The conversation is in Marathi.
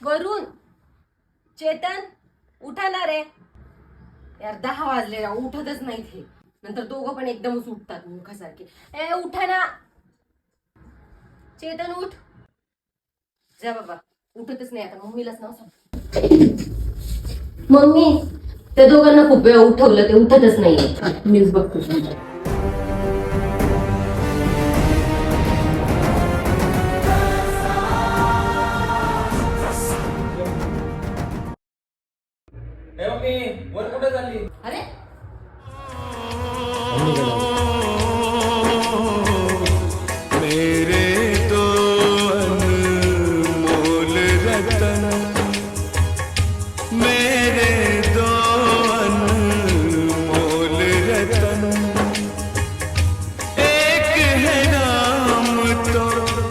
वरून चेतन उठा ना रे यार 10 वाजले ना उठतच नाहीत हे नंतर दोघं पण एकदमच उठतात मुखासारखे ए उठा ना चेतन उठ जा बाबा उठतच नाही आता मम्मीलाच नाव सांग मम्मी त्या दोघांना खूप वेळा उठवलं ते उठतच नाहीये मीच बघतो.